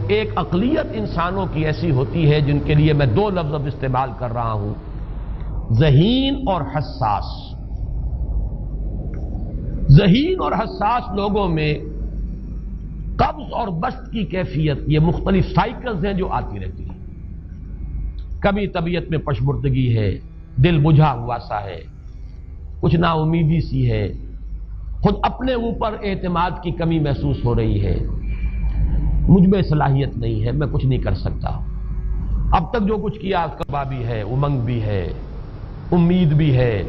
ایک اقلیت انسانوں کی ایسی ہوتی ہے جن کے لیے میں دو لفظ اب استعمال کر رہا ہوں، ذہین اور حساس۔ ذہین اور حساس لوگوں میں قبض اور بسط کی کیفیت، یہ مختلف سائیکلز ہیں جو آتی رہتی ہیں۔ کبھی طبیعت میں پشمردگی ہے، دل بجھا ہوا سا ہے، کچھ نا امیدی سی ہے، خود اپنے اوپر اعتماد کی کمی محسوس ہو رہی ہے، مجھ میں صلاحیت نہیں ہے، میں کچھ نہیں کر سکتا، اب تک جو کچھ کیا کبا بھی ہے، امنگ بھی ہے، امید بھی ہے،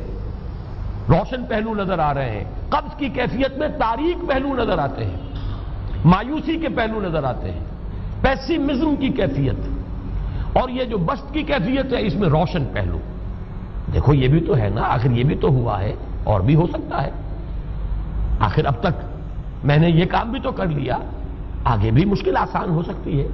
روشن پہلو نظر آ رہے ہیں۔ قبض کی کیفیت میں تاریک پہلو نظر آتے ہیں، مایوسی کے پہلو نظر آتے ہیں، پیسیمزم کی کیفیت، اور یہ جو بسط کی کیفیت ہے اس میں روشن پہلو۔ دیکھو یہ بھی تو ہے نا، آخر یہ بھی تو ہوا ہے، اور بھی ہو سکتا ہے، آخر اب تک میں نے یہ کام بھی تو کر لیا، آگے بھی مشکل آسان ہو سکتی ہے۔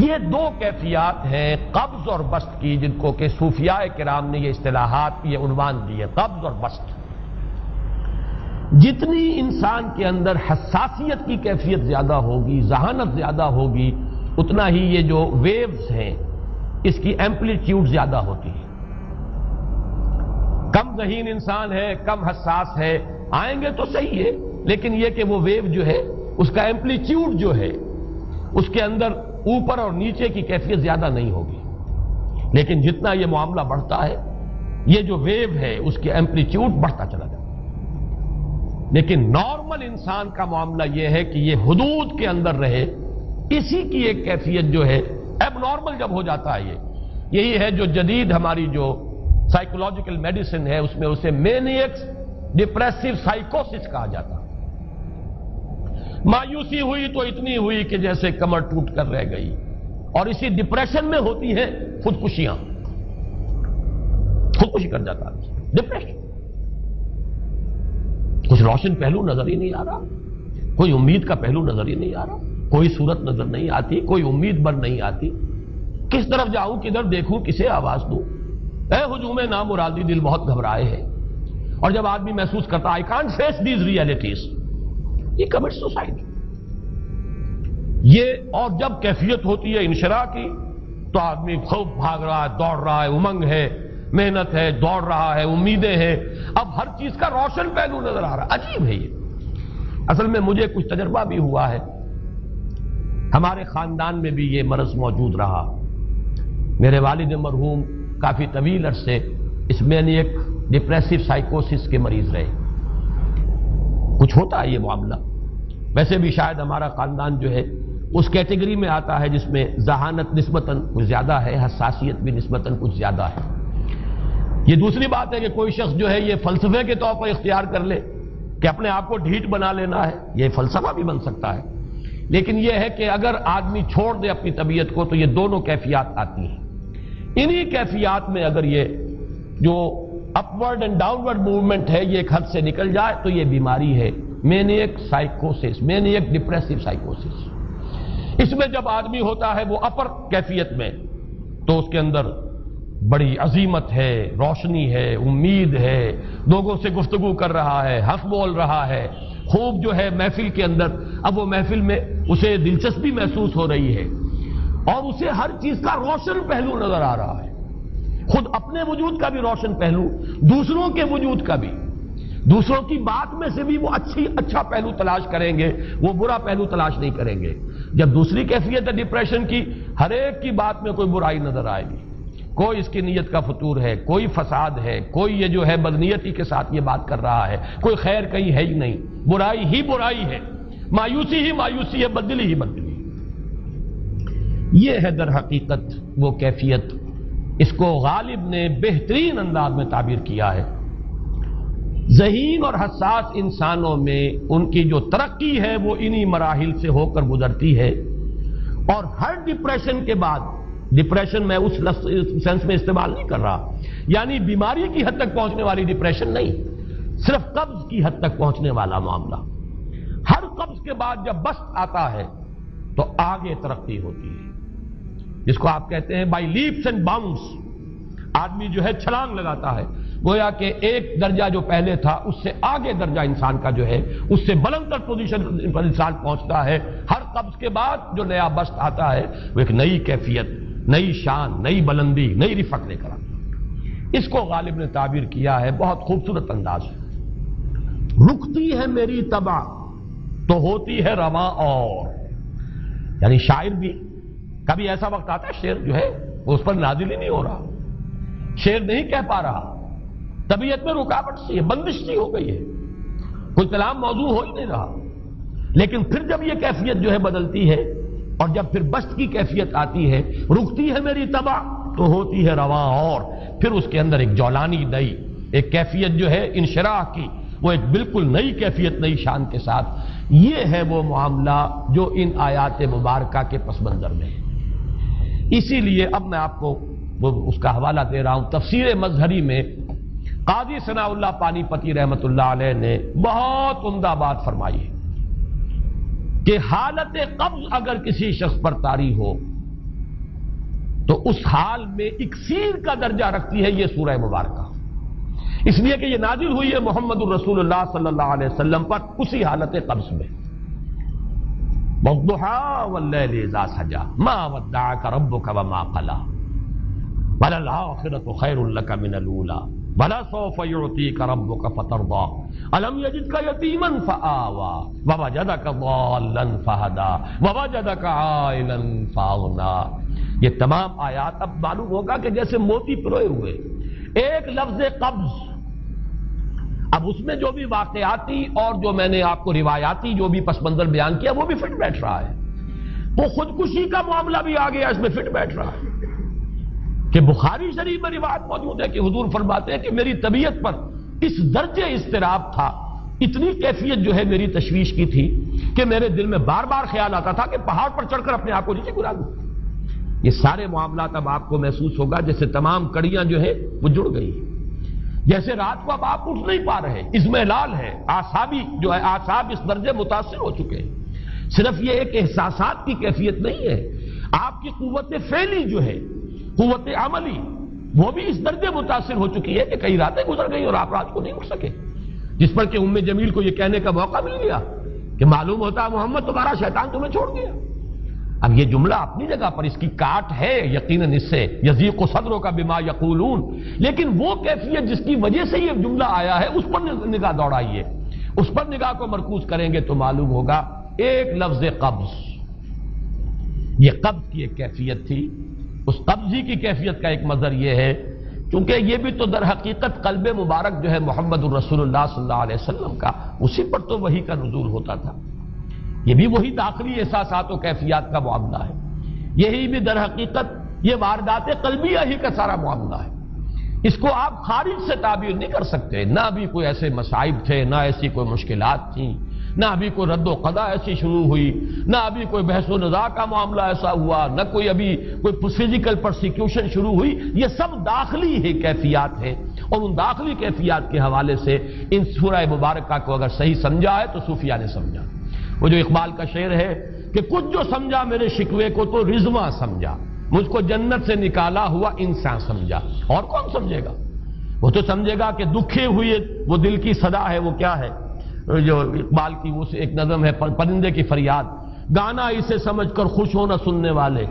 یہ دو کیفیات ہیں قبض اور بسط کی، جن کو کہ صوفیاء کرام نے یہ اصطلاحات، یہ عنوان دیے، قبض اور بسط۔ جتنی انسان کے اندر حساسیت کی کیفیت زیادہ ہوگی، ذہانت زیادہ ہوگی، اتنا ہی یہ جو ویوز ہیں اس کی ایمپلیٹیوڈ زیادہ ہوتی ہے۔ کم ذہین انسان ہے، کم حساس ہے، آئیں گے تو صحیح ہے، لیکن یہ کہ وہ ویو جو ہے اس کا ایمپلیٹیوڈ جو ہے اس کے اندر اوپر اور نیچے کی کیفیت زیادہ نہیں ہوگی۔ لیکن جتنا یہ معاملہ بڑھتا ہے یہ جو ویو ہے اس کی ایمپلیٹیوڈ بڑھتا چلا جاتا ہے۔ لیکن نارمل انسان کا معاملہ یہ ہے کہ یہ حدود کے اندر رہے، اسی کی ایک کیفیت جو ہے ایب نارمل جب ہو جاتا ہے، یہی ہے جو جدید ہماری جو سائیکولوجیکل میڈیسن ہے اس میں اسے مینیکس ڈپریسو سائیکوسس کہا جاتا ہے۔ مایوسی ہوئی تو اتنی ہوئی کہ جیسے کمر ٹوٹ کر رہ گئی، اور اسی ڈپریشن میں ہوتی ہیں خودکشیاں، خودکشی کر جاتا ہے ڈپریشن۔ کچھ روشن پہلو نظر ہی نہیں آ رہا، کوئی امید کا پہلو نظر ہی نہیں آ رہا، کوئی صورت نظر نہیں آتی، کوئی امید بر نہیں آتی، کس طرف جاؤں، کدھر دیکھوں، کسے آواز دوں، اے ہجوم نامرادی دل بہت گھبرائے ہیں۔ اور جب آدمی محسوس کرتا I can't face these realities، یہ commits suicide۔ یہ اور جب کیفیت ہوتی ہے انشراح کی تو آدمی خوب بھاگ رہا ہے، دوڑ رہا ہے، امنگ ہے، محنت ہے، دوڑ رہا ہے، امیدیں ہیں، اب ہر چیز کا روشن پہلو نظر آ رہا ہے۔ عجیب ہے یہ۔ اصل میں مجھے کچھ تجربہ بھی ہوا ہے، ہمارے خاندان میں بھی یہ مرض موجود رہا۔ میرے والد مرحوم کافی طویل عرصے اس مینیک ڈپریسو سائیکوسس کے مریض رہے۔ کچھ ہوتا ہے یہ معاملہ، ویسے بھی شاید ہمارا خاندان جو ہے اس کیٹیگری میں آتا ہے جس میں ذہانت نسبتاً کچھ زیادہ ہے، حساسیت بھی نسبتاً کچھ زیادہ ہے۔ یہ دوسری بات ہے کہ کوئی شخص جو ہے یہ فلسفے کے طور پر اختیار کر لے کہ اپنے آپ کو ڈھیٹ بنا لینا ہے، یہ فلسفہ بھی بن سکتا ہے، لیکن یہ ہے کہ اگر آدمی چھوڑ دے اپنی طبیعت کو تو یہ دونوں کیفیات آتی ہیں۔ انہی کیفیات میں اگر یہ جو اپورڈ اینڈ ڈاؤنورڈ موومنٹ ہے یہ ایک حد سے نکل جائے تو یہ بیماری ہے مینیک سائیکوسس، مینیک ڈپریسو سائیکوسس۔ اس میں جب آدمی ہوتا ہے وہ اپر کیفیت میں تو اس کے اندر بڑی عظیمت ہے، روشنی ہے، امید ہے، لوگوں سے گفتگو کر رہا ہے، ہنس بول رہا ہے، خوب جو ہے محفل کے اندر، اب وہ محفل میں اسے دلچسپی محسوس ہو رہی ہے اور اسے ہر چیز کا روشن پہلو نظر آ رہا ہے، خود اپنے وجود کا بھی روشن پہلو، دوسروں کے وجود کا بھی، دوسروں کی بات میں سے بھی وہ اچھا پہلو تلاش کریں گے، وہ برا پہلو تلاش نہیں کریں گے۔ جب دوسری کیفیت ہے ڈپریشن کی، ہر ایک کی بات میں کوئی برائی نظر آئے گی، کوئی اس کی نیت کا فطور ہے، کوئی فساد ہے، کوئی یہ جو ہے بدنیتی کے ساتھ یہ بات کر رہا ہے، کوئی خیر کہیں ہے ہی نہیں، برائی ہی برائی ہے، مایوسی ہی مایوسی ہے، بدلی ہی بدلی۔ یہ ہے در حقیقت وہ کیفیت، اس کو غالب نے بہترین انداز میں تعبیر کیا ہے۔ ذہین اور حساس انسانوں میں ان کی جو ترقی ہے وہ انہی مراحل سے ہو کر گزرتی ہے، اور ہر ڈپریشن کے بعد، ڈپریشن میں اس سینس میں استعمال نہیں کر رہا یعنی بیماری کی حد تک پہنچنے والی ڈپریشن نہیں، صرف قبض کی حد تک پہنچنے والا معاملہ۔ ہر قبض کے بعد جب بسط آتا ہے تو آگے ترقی ہوتی ہے، جس کو آپ کہتے ہیں بائی لیپس اینڈ باؤنڈس، آدمی جو ہے چھلانگ لگاتا ہے، گویا کہ ایک درجہ جو پہلے تھا اس سے آگے درجہ انسان کا جو ہے اس سے بلند تر پوزیشن پر انسان پہنچتا ہے. ہر قبض کے بعد جو نیا بست آتا ہے وہ ایک نئی کیفیت، نئی شان، نئی بلندی، نئی رفعت لے کر آتا ہے. اس کو غالب نے تعبیر کیا ہے بہت خوبصورت انداز ہے. رکتی ہے میری طبع تو ہوتی ہے رواں اور. یعنی شاعر بھی کبھی ایسا وقت آتا ہے شعر جو ہے وہ اس پر نازل ہی نہیں ہو رہا، شعر نہیں کہہ پا رہا، طبیعت میں رکاوٹ سی ہے، بندش سی ہو گئی ہے، کوئی کلام موضوع ہو ہی نہیں رہا. لیکن پھر جب یہ کیفیت جو ہے بدلتی ہے اور جب پھر بست کی کیفیت آتی ہے، رکتی ہے میری طبع تو ہوتی ہے رواں اور، پھر اس کے اندر ایک جولانی نئی ایک کیفیت جو ہے انشراح کی، وہ ایک بالکل نئی کیفیت نئی شان کے ساتھ. یہ ہے وہ معاملہ جو ان آیات مبارکہ کے پس منظر میں ہے. اسی لیے اب میں آپ کو اس کا حوالہ دے رہا ہوں. تفسیر مظہری میں قاضی ثناء اللہ پانی پتی رحمت اللہ علیہ نے بہت عمدہ بات فرمائی ہے کہ حالت قبض اگر کسی شخص پر طاری ہو تو اس حال میں اکسیر کا درجہ رکھتی ہے یہ سورہ مبارکہ، اس لیے کہ یہ نازل ہوئی ہے محمد الرسول اللہ صلی اللہ علیہ وسلم پر اسی حالت قبض میں. وَالضُّحَىٰ وَاللَّيْلِ إِذَا سَجَىٰ مَا وَدَّعَكَ رَبُّكَ وَمَا قَلَىٰ وَلَلْآخِرَةُ خَيْرٌ لَكَ مِنَ الْأُولَىٰ وَلَسَوْفَ يُعْطِيكَ رَبُّكَ فَتَرْضَىٰ أَلَمْ يَجِدْكَ يَتِيمًا فَآوَىٰ وَوَجَدَكَ ضَالًّا فَهَدَىٰ وَوَجَدَكَ عَائِلًا فَأَغْنَىٰ. یہ تمام آیات اب معلوم ہوگا کہ جیسے موتی پروئے ہوئے ایک لفظ قبض. اب اس میں جو بھی واقعاتی اور جو میں نے آپ کو روایاتی جو بھی پس منظر بیان کیا وہ بھی فٹ بیٹھ رہا ہے. وہ خودکشی کا معاملہ بھی آ گیا اس میں فٹ بیٹھ رہا ہے کہ بخاری شریف میں روایت موجود ہے کہ حضور فرماتے ہیں کہ میری طبیعت پر اس درجے اضطراب تھا، اتنی کیفیت جو ہے میری تشویش کی تھی کہ میرے دل میں بار بار خیال آتا تھا کہ پہاڑ پر چڑھ کر اپنے آپ کو نیچے گرا دوں. یہ سارے معاملات اب آپ کو محسوس ہوگا جیسے تمام کڑیاں جو ہیں وہ جڑ گئی، جیسے رات کو اب آپ اٹھ نہیں پا رہے، اضمحلال ہے، اعصابی جو ہے اعصاب اس درجے متاثر ہو چکے ہیں. صرف یہ ایک احساسات کی کیفیت نہیں ہے، آپ کی قوت فعلی جو ہے، قوت عملی، وہ بھی اس درجے متاثر ہو چکی ہے کہ کئی راتیں گزر گئی اور آپ رات کو نہیں اٹھ سکے، جس پر کہ ام جمیل کو یہ کہنے کا موقع مل گیا کہ معلوم ہوتا ہے محمد تمہارا شیطان تمہیں چھوڑ گیا. اب یہ جملہ اپنی جگہ پر اس کی کاٹ ہے یقیناً اس سے یضیق صدروں کا بما یقولون، لیکن وہ کیفیت جس کی وجہ سے یہ جملہ آیا ہے اس پر نگاہ دوڑائیے، اس پر نگاہ کو مرکوز کریں گے تو معلوم ہوگا ایک لفظ قبض، یہ قبض کی ایک کیفیت تھی. اس قبضی کی کیفیت کا ایک مظہر یہ ہے کیونکہ یہ بھی تو در حقیقت قلب مبارک جو ہے محمد الرسول اللہ صلی اللہ علیہ وسلم کا، اسی پر تو وحی کا نزول ہوتا تھا. یہ بھی وہی داخلی احساسات و کیفیات کا معاملہ ہے، یہی بھی در حقیقت یہ واردات قلبیہ ہی کا سارا معاملہ ہے. اس کو آپ خارج سے تعبیر نہیں کر سکتے. نہ ابھی کوئی ایسے مصائب تھے، نہ ایسی کوئی مشکلات تھیں، نہ ابھی کوئی رد و قضا ایسی شروع ہوئی، نہ ابھی کوئی بحث و نزاع کا معاملہ ایسا ہوا، نہ کوئی ابھی کوئی فزیکل پرسیکیوشن شروع ہوئی. یہ سب داخلی ہی کیفیات ہیں اور ان داخلی کیفیات کے حوالے سے ان سورہ مبارکہ کو اگر صحیح سمجھا ہے تو صوفیہ نے سمجھا. وہ جو اقبال کا شعر ہے کہ کچھ جو سمجھا میرے شکوے کو تو رضواں سمجھا، مجھ کو جنت سے نکالا ہوا انسان سمجھا. اور کون سمجھے گا؟ وہ تو سمجھے گا کہ دکھے ہوئے وہ دل کی صدا ہے. وہ کیا ہے جو اقبال کی وہ ایک نظم ہے پرندے کی فریاد، گانا اسے سمجھ کر خوش ہونا سننے والے.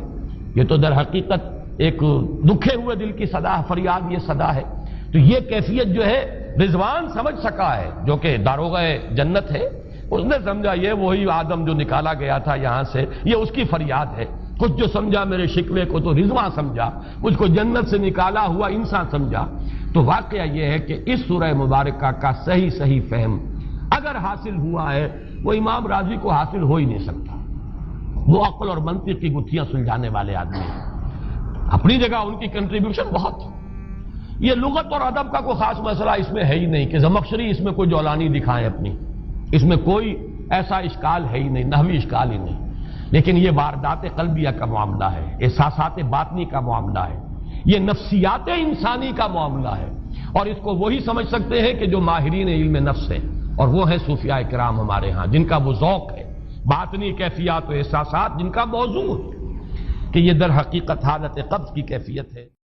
یہ تو در حقیقت ایک دکھے ہوئے دل کی صدا فریاد، یہ صدا ہے. تو یہ کیفیت جو ہے رضوان سمجھ سکا ہے جو کہ داروغہ جنت ہے، اس نے سمجھا یہ وہی آدم جو نکالا گیا تھا یہاں سے، یہ اس کی فریاد ہے. کچھ جو سمجھا میرے شکوے کو تو رضواں سمجھا، مجھ کو جنت سے نکالا ہوا انسان سمجھا. تو واقعہ یہ ہے کہ اس سورہ مبارکہ کا صحیح فہم اگر حاصل ہوا ہے وہ امام راضی کو حاصل ہو ہی نہیں سکتا. وہ عقل اور منطق کی گتھیاں سلجھانے والے آدمی ہیں، اپنی جگہ ان کی کنٹریبیوشن بہت. یہ لغت اور ادب کا کوئی خاص مسئلہ اس میں ہے ہی نہیں کہ زمخشری اس میں کوئی جولانی دکھائیں اپنی، اس میں کوئی ایسا اشکال ہے ہی نہیں، نحوی اشکال ہی نہیں. لیکن یہ واردات قلبیہ کا معاملہ ہے، احساسات باطنی کا معاملہ ہے، یہ نفسیات انسانی کا معاملہ ہے. اور اس کو وہی سمجھ سکتے ہیں کہ جو ماہرین علم نفس ہیں، اور وہ ہیں صوفیاء کرام ہمارے ہاں، جن کا وہ ذوق ہے باطنی کیفیات و احساسات، جن کا موضوع ہے کہ یہ در حقیقت حالت قبض کی کیفیت ہے.